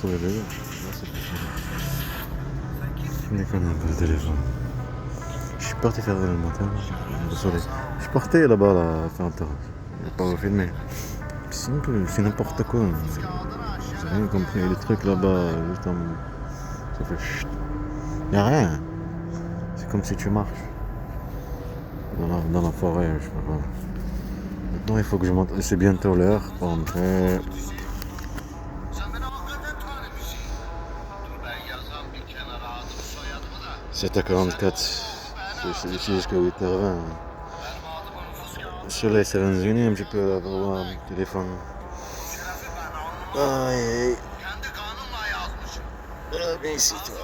trouver le. Là, c'est plus facile. Je déconne un peu le téléphone. Je suis parti faire le matin. Désolé. Je suis parti là-bas, là, faire un tour. Je vais pas filmer. C'est n'importe quoi. J'ai rien compris. Les trucs là-bas, juste en. Ça fait chut. Y'a rien. C'est comme si tu marches dans la forêt, je sais pas quoi. Maintenant, il faut que je monte. C'est bientôt l'heure pour rentrer. 7h44. Je suis ici jusqu'à 8h20. Je suis là, c'est unis un petit peu pour voir mon téléphone. Aïe aïe. Ah, viens ici, toi.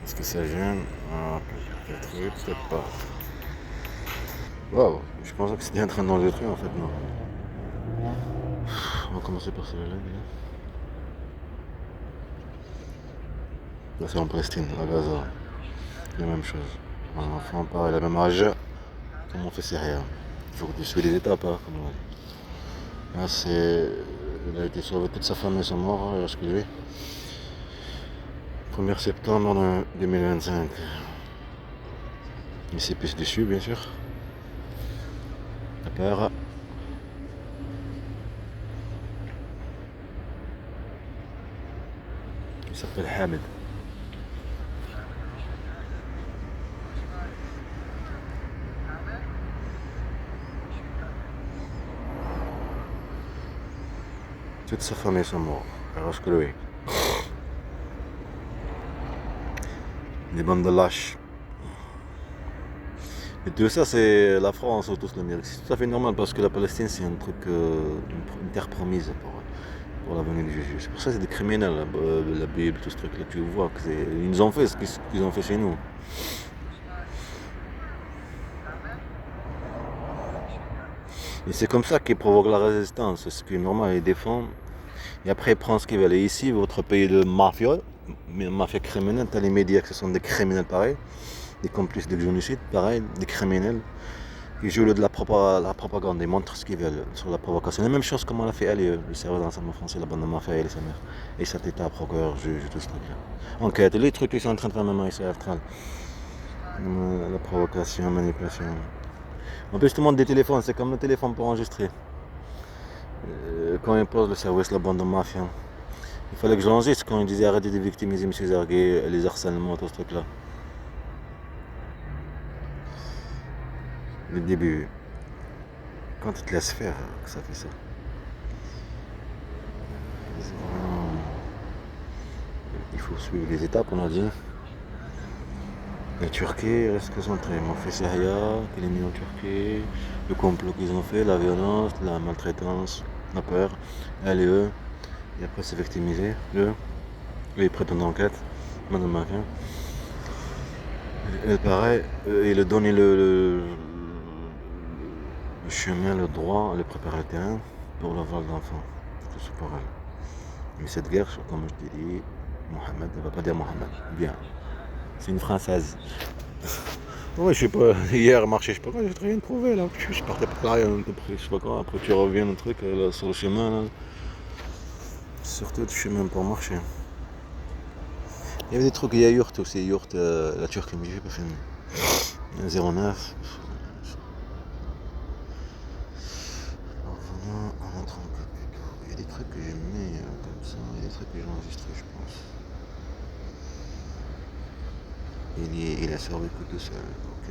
Est-ce que ça gêne? Ah, peut-être oui, peut-être pas. Waouh, je pensais que c'était en train d'enregistrer en fait, non. On va commencer par celle-là. Là, c'est en Prestine, à Gaza. La même chose. Un enfant, pareil, la même âge. Comme on fait, c'est rien. Il faut que tu suis les étapes, hein, comme on dit. Là, c'est. Il a été sauvé, toute sa famille sont morts, lorsque lui. 1er septembre 2025. Il s'est pissé dessus, bien sûr. La peur. Il s'appelle Hamid. Toute sa famille sont morts, alors que lui. Des bandes de lâches. Et tout ça, c'est la France ou tous le mérite. C'est tout à fait normal parce que la Palestine, c'est un truc, une terre promise pour la venue de Jésus. C'est pour ça que c'est des criminels, la Bible, tout ce truc-là. Tu vois qu'ils nous ont fait ce qu'ils ont fait chez nous. Et c'est comme ça qu'ils provoquent la résistance. C'est ce qui est normal, ils défendent. Et après, ils prennent ce qu'ils veulent. Et ici, votre pays de mafia criminelle, t'as les médias que ce sont des criminels pareils, des complices de génocide pareil, des criminels. Ils jouent de la propagande, ils montrent ce qu'ils veulent sur la provocation. La même chose comme on l'a fait elle, le service d'enseignement français, la bande de mafia et sa mère. Et cet état, procureur, juge, tout ce truc-là. Enquête, les trucs qu'ils sont en train de faire maintenant ici à Astral. La provocation, la manipulation. En plus, je te montre des téléphones, c'est comme le téléphone pour enregistrer. Quand ils posent le service, la bande de mafia. Il fallait que je l'enregistre quand ils disaient arrêtez de victimiser M. Zargué, les harcèlements, tout ce truc-là. Le début, quand tu te laisses faire, que ça fait ça. Il faut suivre les étapes, on a dit. La Turquie reste concentrée. Mon fils Yahya, qu'il est mis en Turquie, le complot qu'ils ont fait, la violence, la maltraitance, la peur, elle et eux. Et après, c'est victimisé, eux. Eux, ils prêtent une enquête, madame Mafia. Et pareil, il a donné le chemin, le droit, le préparer le terrain pour le vol d'enfants. Tout c'est pour elle. Mais cette guerre, comme je t'ai dit, Mohamed, elle ne va pas dire Mohamed. Bien. C'est une française. Ouais, je sais pas, hier marché, je sais pas quoi, j'ai rien trouvé là. Je partais par là, je sais pas quoi, après tu reviens un truc là, sur le chemin là. Surtout du chemin pour marcher. Il y avait des trucs, il y a Yurt aussi, Yurt, la Turquie, mais j'ai pas filmé. 09. Il y a des trucs que j'ai mis comme ça, il y a des trucs que j'ai enregistrés, je pense. Il a survécu tout seul, ok.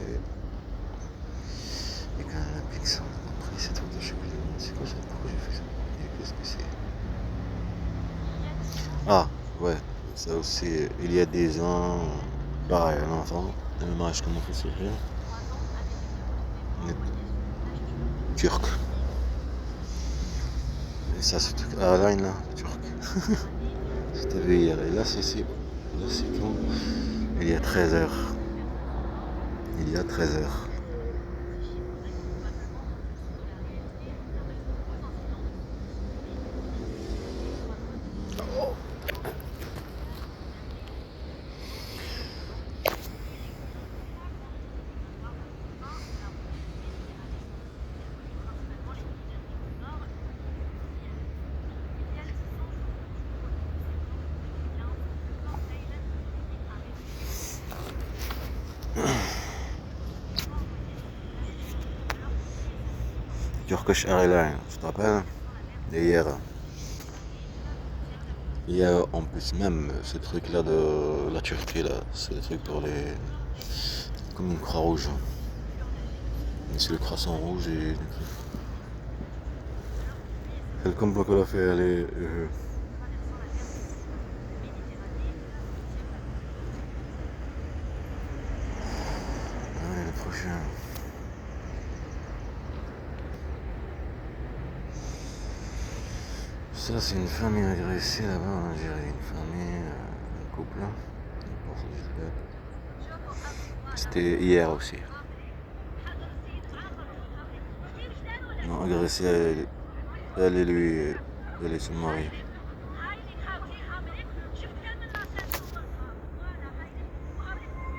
Il y a quand même un pixel. Après, c'est tout de chez lui. C'est quoi ça? Pourquoi j'ai fait ça? Et qu'est-ce que c'est? Ah, ouais, ça aussi, il y a des ans, pareil, un enfant, le même âge que mon fils, rien. Turc. Et ça, c'est tout. Ah, là, là, turc. C'était vu hier. Et là, c'est quand? Il y a 13 heures. Il y a 13 heures. Turkish Airlines, tu te rappelles? Et hier, en plus même, ce truc-là de la Turquie, là, c'est le truc pour les... comme une croix rouge. C'est le croissant rouge et... C'est le complot qu'on a fait aller... Allez, le prochain. Ça, c'est une famille agressée là-bas en Algérie. Une famille, un couple. C'était hier aussi. Non, agressé, elle et lui, elle et son mari.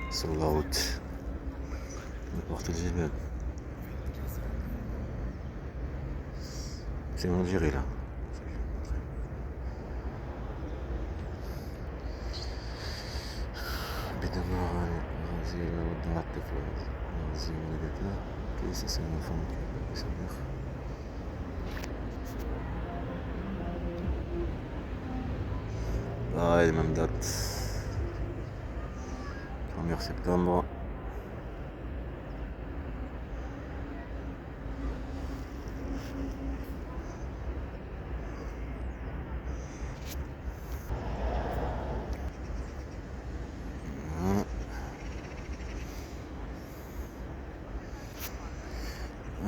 Sur la route. Le porte-Gilbert. C'est en Algérie là. بدماغ غازي ودع الطفل غازي ولدته كيس اسمه فمك يسمخ les mêmes dates. 1er septembre.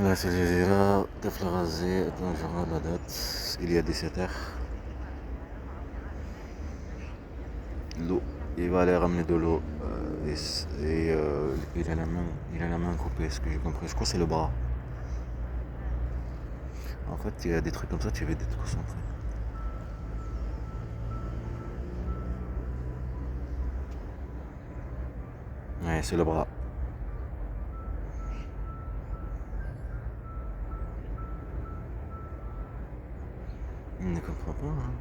Là c'est les là, طفل غازي, attends je regarde la date, il y a 17h. L'eau, il va aller ramener de l'eau il a la main coupée, ce que j'ai compris, je crois que c'est le bras. En fait il y a des trucs comme ça, tu vas être concentré. Ouais, c'est le bras. Il ne comprend pas, hein.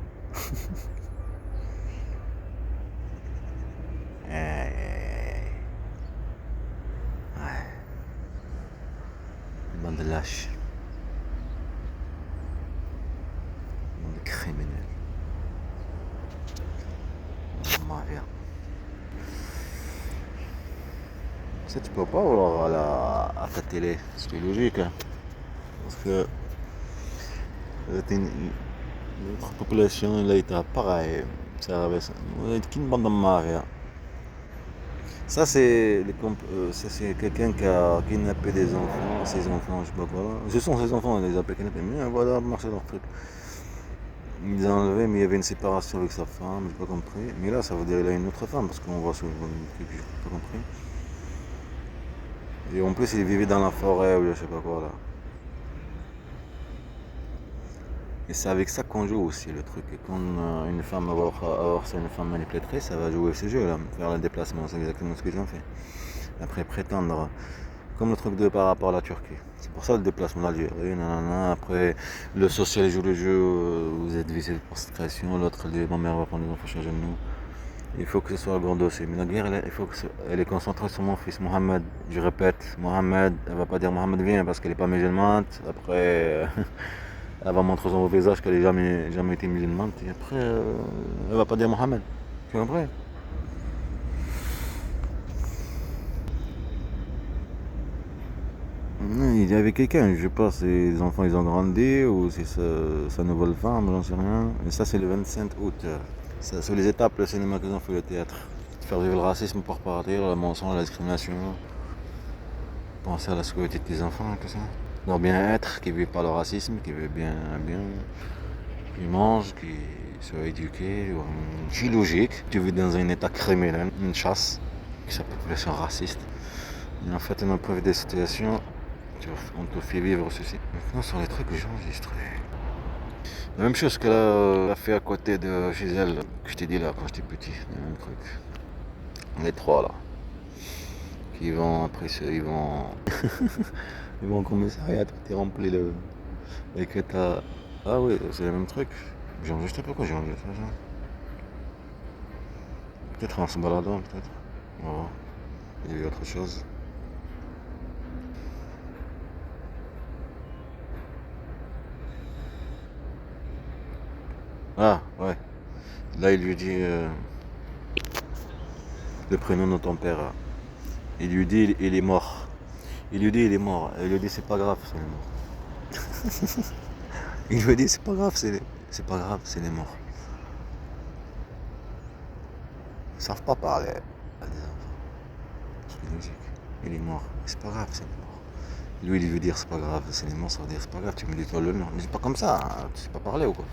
Ouais. Bande de lâches. Bande de criminels. Mafia. Ça tu peux pas voir à ta télé, c'est logique, hein. Parce que notre population elle a été pareil. Ça une bande de mafia. Ça c'est quelqu'un qui a kidnappé des enfants, ses enfants, je sais pas quoi. Ce sont ses enfants, on les appelle kidnappés, mais voilà, marcher leur truc. Ils les ont enlevés, mais il y avait une séparation avec sa femme, j'ai pas compris. Mais là, ça veut dire qu'il a une autre femme, parce qu'on voit sur le truc, j'ai pas compris. Et en plus, il vivait dans la forêt, ou je sais pas quoi, là. Et c'est avec ça qu'on joue aussi, le truc. Et quand une femme va avoir une femme manipulatrice, ça va jouer ce jeu-là, faire le déplacement, c'est exactement ce qu'ils ont fait. Après, prétendre, comme le truc de par rapport à la Turquie. C'est pour ça le déplacement d'Algérie, nanana. Après, le social joue le jeu, vous êtes visé de prostration, l'autre dit, ma mère va prendre les enfants chez nous. Il faut que ce soit un grand dossier. Mais la guerre, il faut qu'elle est concentrée sur mon fils Mohamed. Je répète, Mohamed, elle va pas dire Mohamed vient parce qu'elle n'est pas musulmane. Après, elle va montrer son visage qu'elle n'a jamais été musulmane. Et après, elle va pas dire Mohamed. Tu comprends? Il y avait quelqu'un, je sais pas, ses enfants ils ont grandi ou c'est sa nouvelle femme, j'en sais rien. Et ça c'est le 25 août. Ça, sur les étapes, le cinéma qu'ils ont fait, le théâtre. Faire vivre le racisme pour partir, le mensonge, la discrimination. Penser à la sécurité de tes enfants, tout ça. Leur bien-être, qui ne vivent pas le racisme, qui vivent bien, qui mangent, qui soient éduqués. C'est logique. Tu vis dans un état criminel, une chasse, qui s'appelle population raciste. Et en fait, on a prévu des situations, on te fait vivre ceci. Maintenant, sur les trucs que j'ai enregistrés. La même chose qu'elle a fait à côté de chez elle, que je t'ai dit là quand j'étais petit, le même truc. Les trois là. Qui vont après ils vont. Ils vont au commissariat, tout est rempli le. Et que t'as. Ah oui, c'est le même truc. J'ai enregistré pourquoi j'ai enregistré ça. Peut-être en se baladant, peut-être. On va voir. Il y a eu autre chose. Ah, ouais. Là, il lui dit le prénom de ton père. Il lui dit il est mort. Il lui dit il est mort. Il lui dit c'est pas grave, c'est mort. Il lui dit c'est pas grave, c'est pas grave, c'est les morts. Ils savent pas parler à des enfants. C'est logique. Il est mort. C'est pas grave, c'est les morts. Lui, il veut dire c'est pas grave, c'est les morts, ça veut dire c'est pas grave, tu me dis toi le nom. Mais c'est pas comme ça, hein. Tu sais pas parler ou quoi?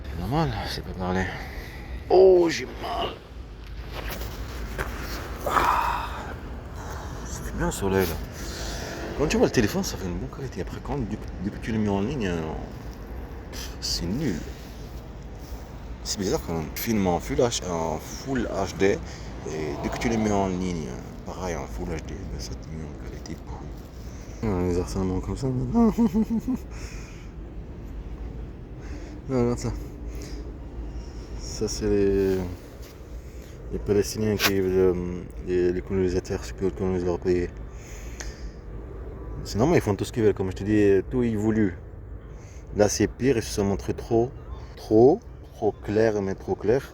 C'est normal, c'est pas parler. Oh, j'ai mal. Ça fait bien le soleil là. Quand tu vois le téléphone, ça fait une bonne qualité. Après, depuis que tu l'as mis en ligne, c'est nul. C'est bizarre quand même. Tu filmes en full HD et dès que tu les mets en ligne, pareil en full HD, ben ça te met en qualité pourrie. Les harcèlements comme ça maintenant. Regarde ça. Ça c'est les Palestiniens qui les colonisateurs, ceux qui colonisent leur pays. C'est normal, ils font tout ce qu'ils veulent, comme je te dis, tout est voulu. Là c'est pire, ils se sont montrés trop clair, mais trop clair.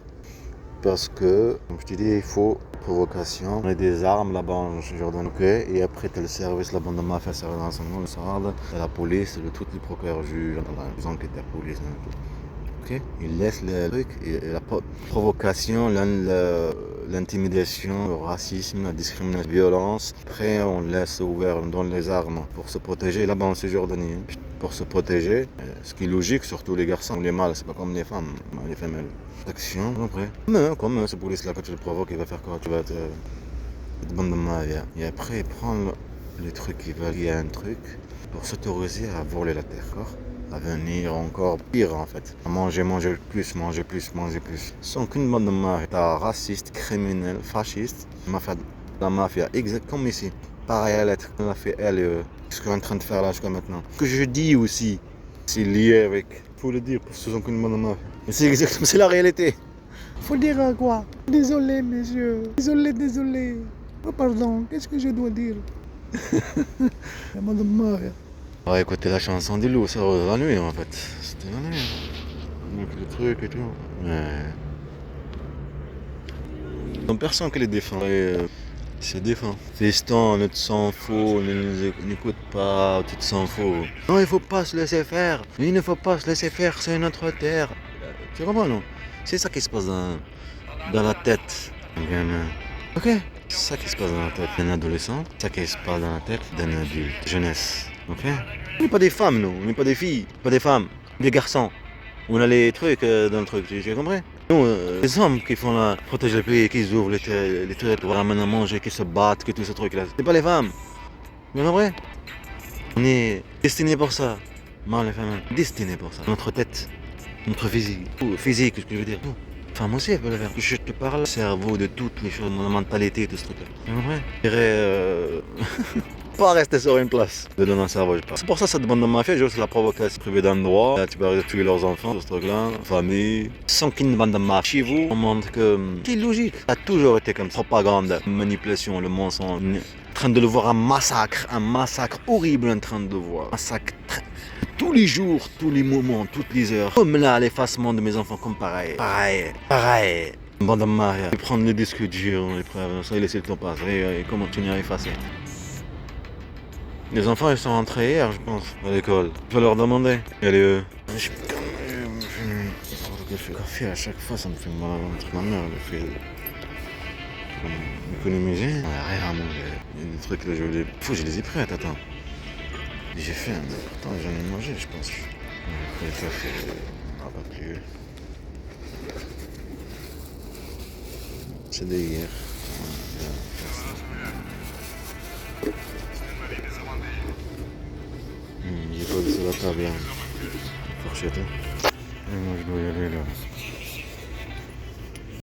Parce que, comme je te dis, il faut provocation. On a des armes là-bas en Jordanie, ok. Et après, tu as le service, la bande de mafia, le renseignement, le SARD, la police, tous les procureurs, juges, les enquêteurs, police, tout. Ok. Ils laissent le truc, et la provocation, l'intimidation, le racisme, la discrimination, la violence. Après, on laisse ouvert, on donne les armes pour se protéger. Là-bas en Jordanie, pour se protéger, ce qui est logique, surtout les garçons ou les mâles, c'est pas comme les femmes, les femelles. Action, après. Mais comme ce police-là, quand tu le provoques, il va faire quoi? Tu vas te demander de ma vie. Et après, prendre les trucs qui veulent. Il y a un truc pour s'autoriser à voler la terre, d'accord? À venir encore pire en fait. À manger plus. Sans qu'une bande de mafia raciste, criminel, fasciste, la mafia, exact comme ici. Pareil à l'être, on a fait elle, ce qu'on est en train de faire là jusqu'à maintenant. Ce que je dis aussi, c'est lié avec. Faut le dire, parce que sans qu'une bande de mafia. Mais c'est exactement, c'est la réalité. Faut dire quoi? Désolé, messieurs. Désolé. Oh, pardon, qu'est-ce que je dois dire? La bande de mafia. On va écouter la chanson des loups, ça la nuit en fait. C'était la nuit. Donc le truc et tout. Mais. Donc personne qui les défend. Se défend. Fiston, ne te s'en fout, n'écoute pas, tu te s'en fous. Non, il faut pas se laisser faire. Il ne faut pas se laisser faire, c'est notre terre. Tu comprends, non? C'est ça qui se passe dans la tête d'un gamin. Ok? C'est ça qui se passe dans la tête d'un adolescent. C'est ça qui se passe dans la tête d'un adulte. Jeunesse. Ok? On n'est pas des femmes, nous. On n'est pas des filles. Pas des femmes. Des garçons. On a les trucs dans le truc. Tu as compris? Nous, les hommes qui font la protéger le pays, qui ouvrent les toilettes pour ramener à manger, qui se battent, que tout ce truc là. C'est pas les femmes. Tu as compris? On est destinés pour ça. Non, les femmes. Destinés pour ça. Notre tête. Notre physique. Physique, ce que je veux dire. Femme aussi, elle peut le faire. Je te parle, cerveau, de toutes les choses, la mentalité, tout ce truc-là. Tu comprends? Je dirais, pas rester sur une place de donner un cerveau, je pense. C'est pour ça que cette bande de mafia, c'est la provocation privée d'endroit. Là, tu peux tuer leurs enfants, ce truc-là, famille. Sans qu'une bande de mafia chez vous, on montre que c'est logique. Ça a toujours été comme ça. Propagande, manipulation, le mensonge. En train de le voir un massacre horrible en train de voir. Massacre tous les jours, tous les moments, toutes les heures. Comme là, l'effacement de mes enfants, comme pareil. Une bande de mafia. Ils prennent les disques durs, les preuves, ça, ils laissent le temps passer et continuent à effacer. Les enfants, ils sont rentrés hier, je pense, à l'école. Je vais leur demander. Allez, je fais café à chaque fois, ça me fait mal à ventre. Ma mère, elle fait économiser. On n'a rien à manger. Il y a des trucs là, je les ai pris, attends. J'ai faim, mais pourtant j'en ai mangé, je pense. Le café, on n'a pas plus. C'est d'hier. J'ai pas laissé la table là. Fourchette. Et moi je dois y aller là.